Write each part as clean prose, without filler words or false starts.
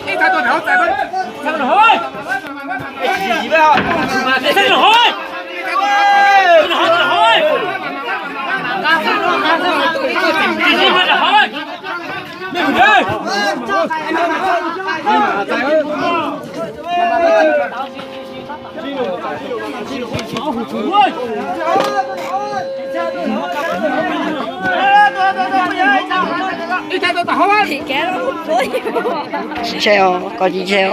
你睇到頭大分，睇到開，gì vậy? Đi thấy rồi開，睇到開，đi thấy rồi開，咩唔對？Treo, có gì treo.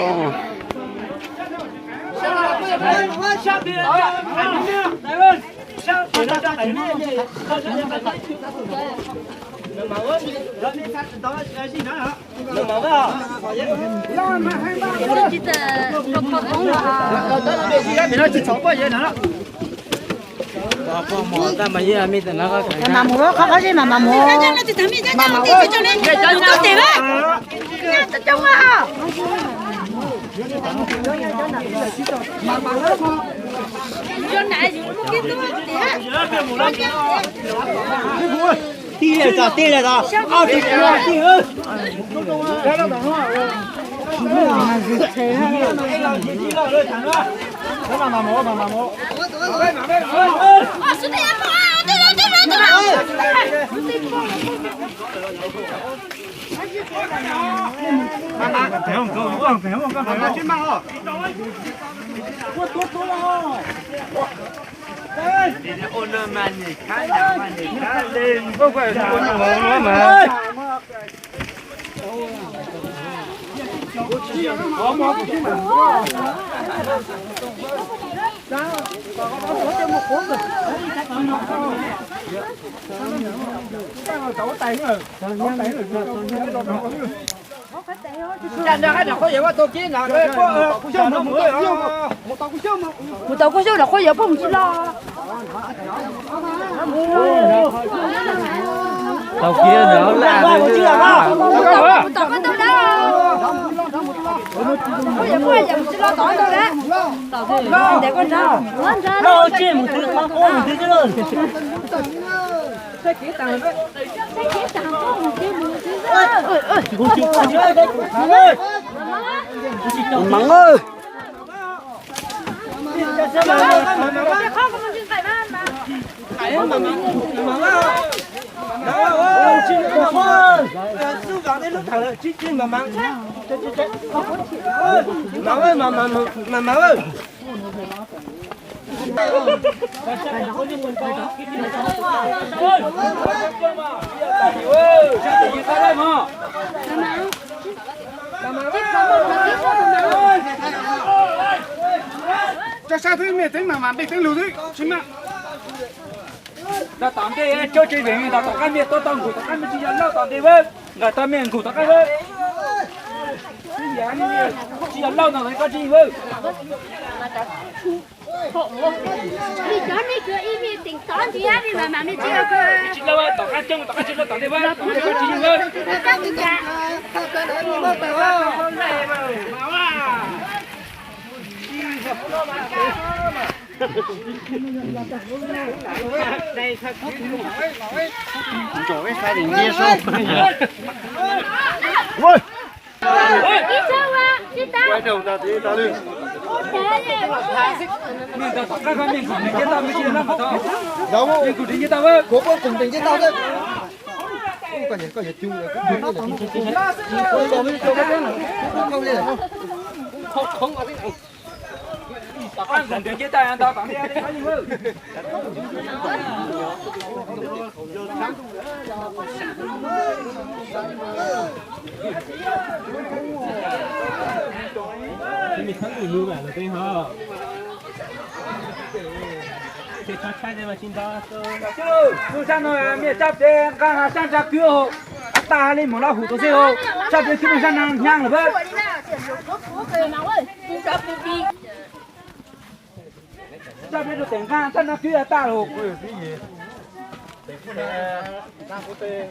Mà mua có gì mà mua. Mà mua cho nên có tiền á. Cho chung à. Cho này cái Đi này rồi, đi này rồi. Ao đi rồi, đi ơi. Ôn mà nhỉ, khá nhà mà nhỉ, khá lên, không phải ôn nữa mà. một tàu có số là có giờ không chỉ lo. Tàu kia nữa là một tàu có tàu đó. Có giờ chỉ lo tàu đâu đó. Tàu để con sao? đâu chứ một thứ không có một thứ chứ đâu. Mắng ơi. Cho sao thứ miệt tính mà bị tính lùi đấy, chính mà. Ta tạm cái cho chơi về ta tạm cái miệt tôi tạm của tạm cái miệt chỉ là tạm đi với, người ta miệt của tạm cái với. Chỉ là lâu nào thấy có gì với. Đi cho đi cứ im miệng tỉnh táo thì á đi mà mình chưa cơ. Chỉ lâu tạm cái chân tạm cái chân tạm đi với, tạm cái có gì với. Đây thật Trời sai điểm kia số. ơi. Đi sao à? Đi tao. Quay đầu ra thì ta đi. Mình ta tóc cái mình còn cái tao mới chia nó phải không? Đâu. Mình cùng cái tao với. Cố có cùng tình với tao đấy. Có gì chung rồi. Không lên. Không có cái tao ăn cùng cái tay ăn tao tặng đi có gì với. mình thắng người mưu bản rồi đấy hả? Thế cho trai này mà xin đó chứ tôi sang rồi miệt chấp đến càng sang ra kia hộ ta lên một lao hủ tôi xem hộ chấp đến khi mình sang nàng nhang là vậy chấp đến được tỉnh càng sang ra kia ta hộ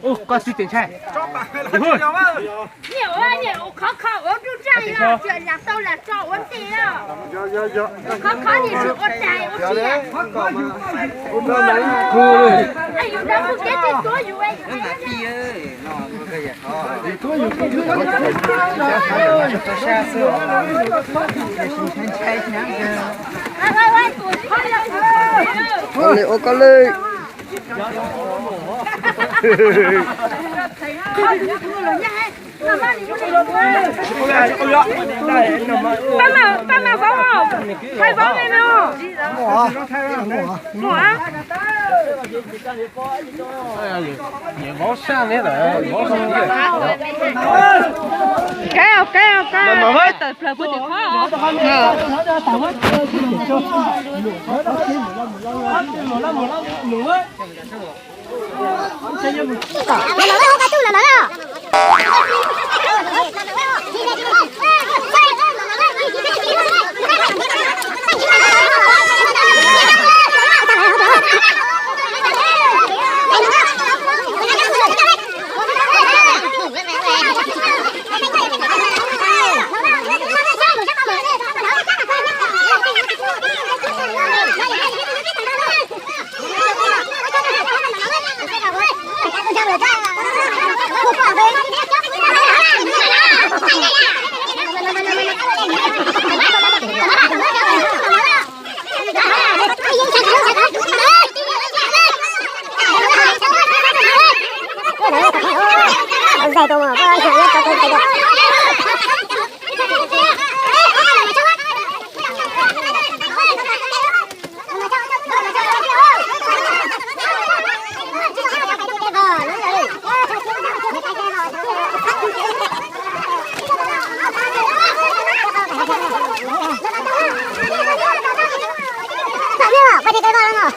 ô con suy tiền trai nhiều ơi nhiều khó khó uống chút chai là chuyện nhạc tôi là cho uống tí đó khó khó thì sự uống chai uống tí à anh dùng đâu cũng chết trên túi dù anh con liệu con lê ba mà phóng không? Phải phóng em không? Mỏ. mỏ sang đấy là mỏ không gì Kéo. Tập là của tiểu khó.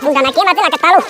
Bunga na kima tila katalu.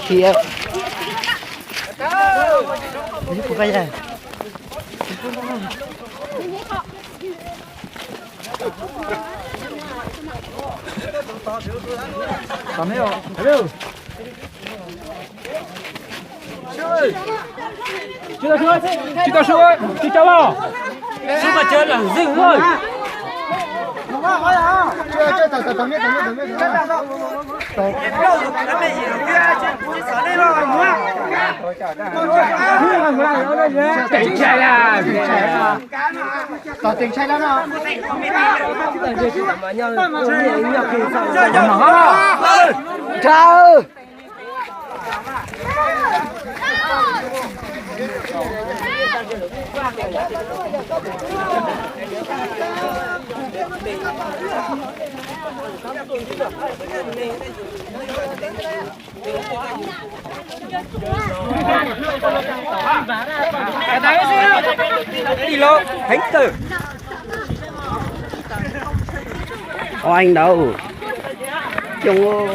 kia của cái này Còn đấy không? Thấy đâu? Chưa vào. Sư mà chơi là dừng thôi. Chưa tầm biết. Tỉnh chạy là. Tỏ tình chạy lắm nào. chào Đi lô, thánh tử. có anh đâu chung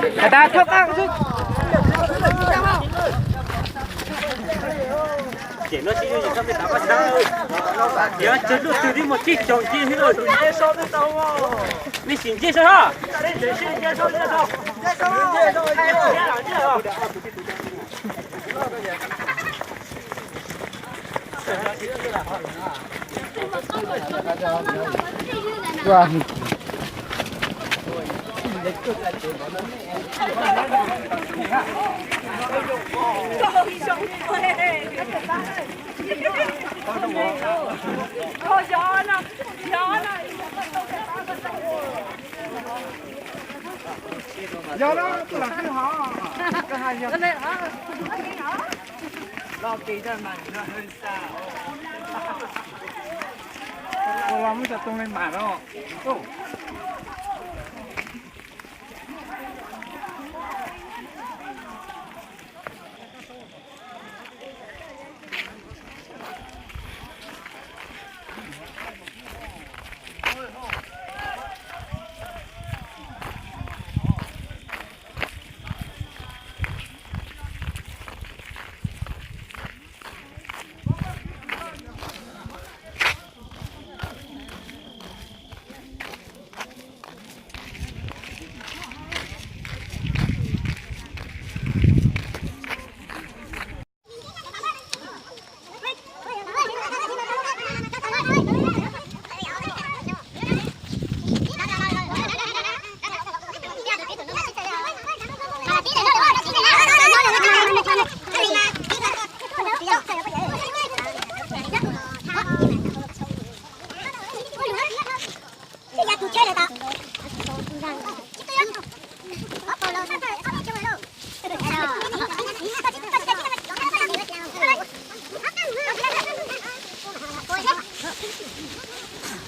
Người ta thấp ăn chứ. Chỉ nó chỉ cho mình đá vào đâu. Giờ chơi được từ đi một chiếc chồng chi hết rồi. Mình xin chơi sao hả? Vâng. giờ đó tôi làm cái họ cái hai giờ Ủa mới chặt tung lên mà đó.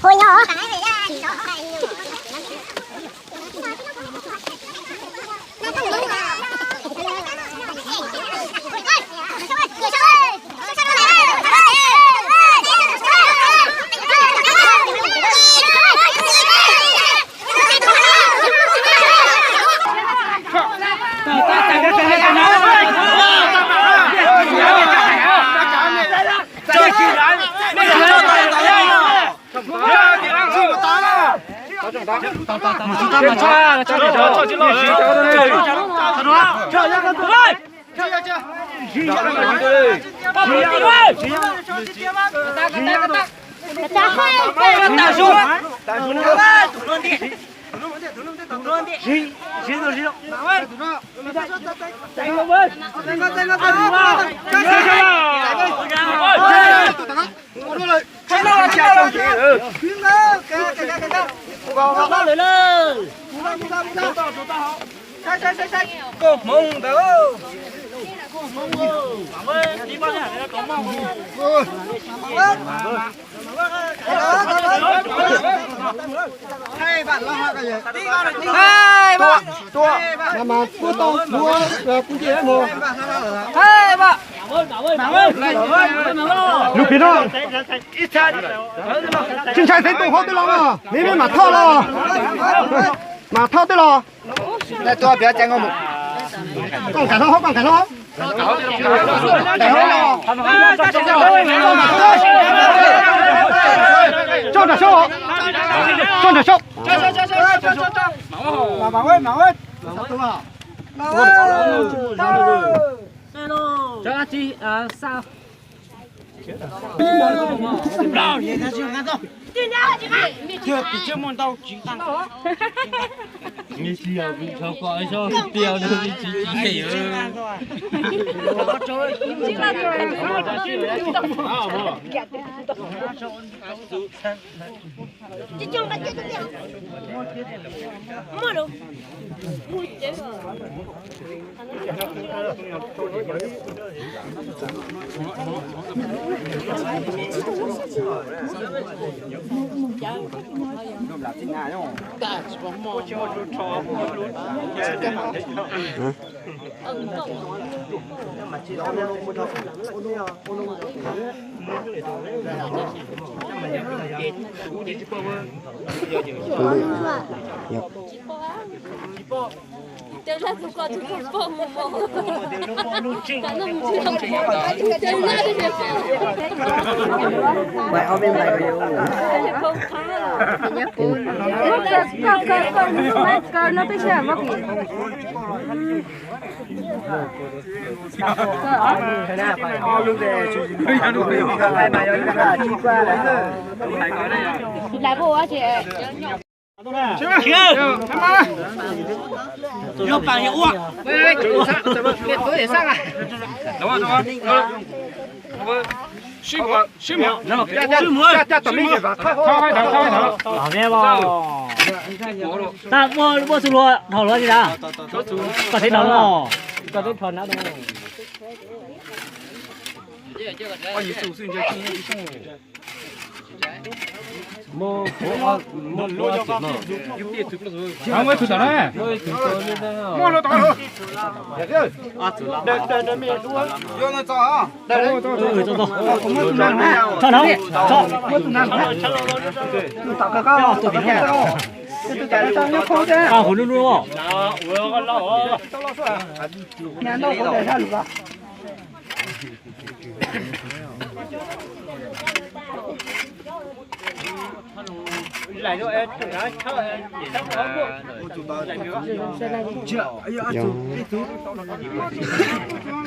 Hồi nhỏ mà mua tôm mua cũng gì đấy mua lục biển đó chính trai thấy tôm hot đấy lắm mấy mấy mà thao lo mà thao đấy lo đây tôi bây giờ chạy ngon một con cả nó hot con cả nó cho nó số mà bảo ơi Cho chị sao? chưa bị chưa muốn đâu chỉ tăng nghe chi à bị cho gọi cho tiêu được thì chỉ Là tôi có chút phong mà vậy ở bên này rồi nó bây giờ mất gì lại bộ á chị Yo bằng hiệu uống. ta mua sủi lúa thầu lúa gì đó có thấy đó không có thấy phần đó đâu 아, 왜 그러잖아. 뭐로 다. cho nó à hổ luôn luôn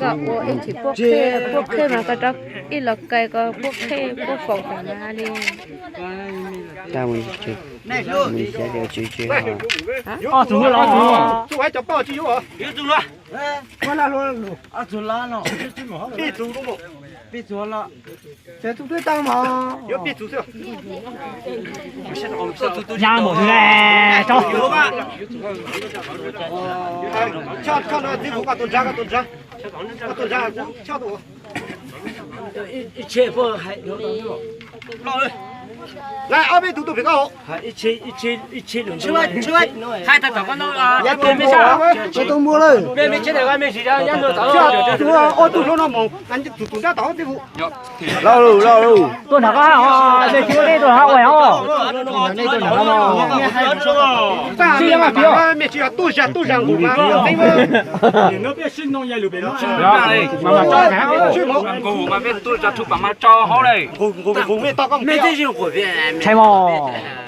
cả ô em chỉ bốc khê mà cái đó ít là cái bốc khê bốc phồng phải là đi ta mình sẽ đều chữ chữ à chúng nó chú hãy cho bao nhiêu hả? Yêu chung luôn. Quá là luôn. À chung lá nó. Biết chú đúng không? Biết chú lá. Thế chú tôi tăng mà. Yo biết chú chưa? nhà một thứ này cho cho nó đi vụ cả tuần ra. Tuần ra cho tụ. Chế bơ hay nó đó. Lại ở bên tụ phải có. Ít chế luôn. Chưa. Hai ta tập con đâu à? Dạ tôi mua. Dạ tôi mua rồi. Bên mình chế này bên mình chỉ ra nhân đồ tao. Chú ô tụ nó mỏng, anh tụ ra tao đi vụ. lâu rồi tôi thằng á để chưa đây tôi hao quẹo Chị mà biểu mẹ chị tu rằng ngủ mà. Nó biết sinh nông nhà lũ bên nó. mà cho hả? Ngủ mà biết tôi cho chụp mà cho họ đây. Ngủ mẹ tao có Mẹ thế gì của viện. chạy mò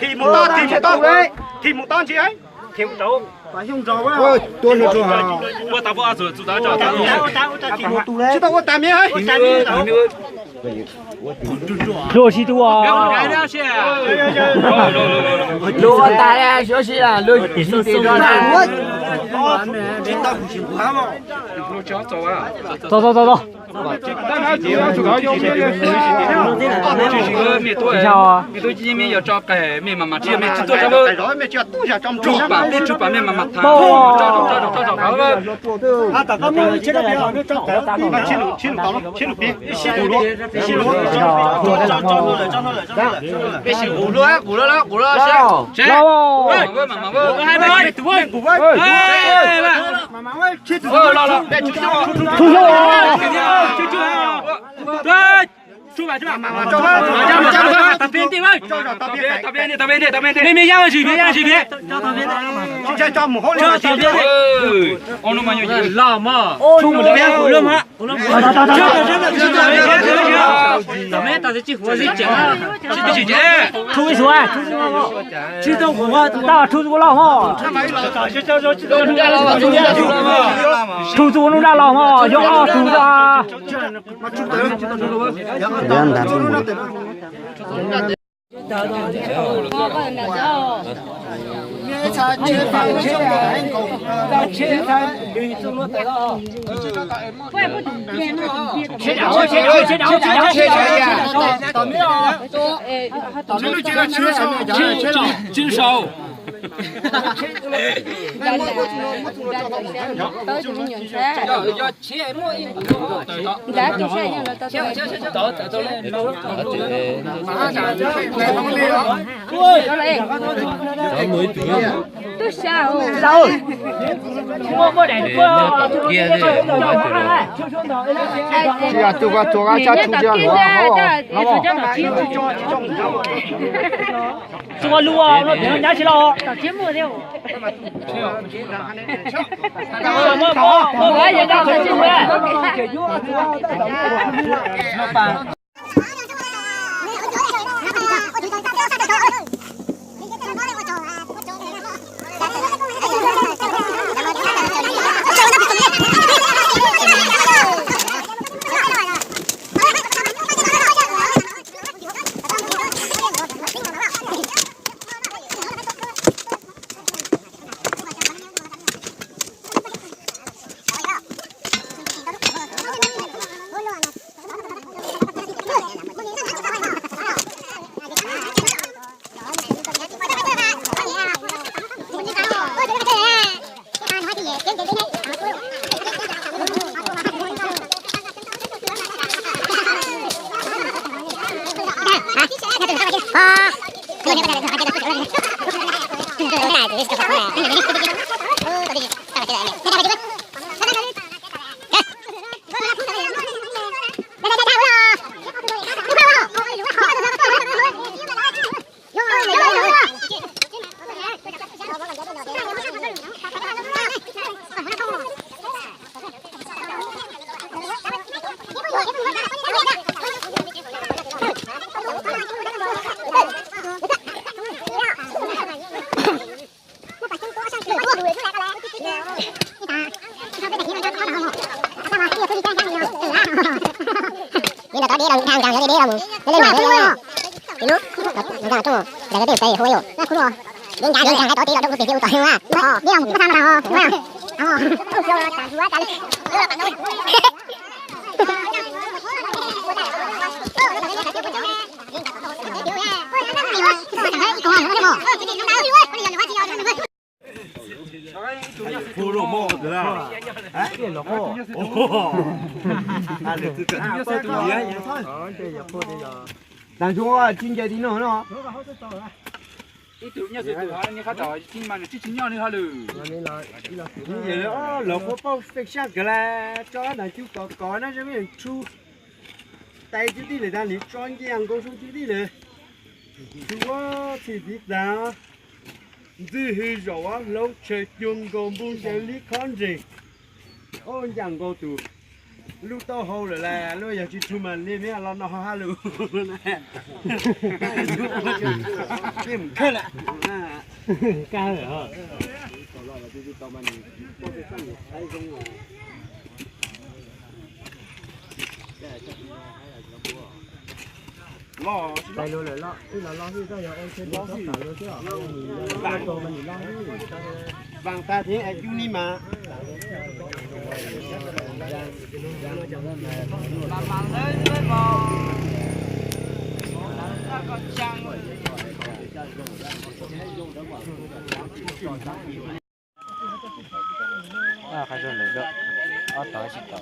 thì một tao đấy. Thì một tao chị ấy. Thì một cháu. Phải không cháu á. Ôi, tôi nó cho hả? Tôi tao bỏ rồi, tôi tao cho. Chứ tao có tạm nhé ấy. lúa xí tua Lúa ta ra số xí là lúa xí tiền đó là.走 mẹ tôi chỉ mẹ cho cái mẹ mà chỉ mẹ tôi cho vợ mẹ chưa tu ra trong chụp bà mẹ mà thằng choเขาvợ à ta có mua chế độ béo nó cho cái mà chế độ béo chế độ Bé xí củ lúa sao? chế vợ mà vợ hai bên tụi ơi mà ơi chết lo bé chú chú bà cho tập biên đi ơi tập biên đi mẹ giao gì cho một hôn cho tập biên ông nó mà nhiều gì Làm mà. chung một đứa của lâm hả Tao mẹ tao sẽ chỉ của gì chả. chỉ chế chung cái số à chứ đâu của tao chung của lão hả chung nó ra lão hả do chung ra Jangan tapi chính sâu tới chúng mình nhận xe đã đi xe nhưng là tao tôi sao mua đèn kia à tôi qua cha chú cha chúng nó lúa nó để nó nhá chỉ lo mua cái gì đâu phải chịu 胡萝卜对啦，哎，胡萝卜，哦，啊，这个啊，这个也但是我今天的喏， 一头鸟是头哈，你看到今晚的这只鸟你看喽。你了萝卜包飞下个嘞，抓那就搞那这边出，带就地了，但你装样高手就地了，就我自己打。 Dư hư rõ lâu chơi chung gồm buông chơi lý con gì ôi chẳng có tù lúc tao hầu rồi là lúc giờ chỉ chú mình đi mấy lần nó ha lù nè kiếm khơi lại cao rồi hả lo đây luôn rồi lo cái là lo thì sao giờ em chơi lo thì lo chứ bạn tôi mình lo bằng ta thế ai chú ni mà khai sơn được đó ở tới xịt tàu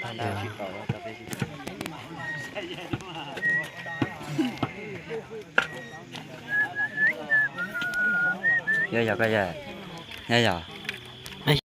thằng nào xịt tàu tao thấy giờ cái gì giờ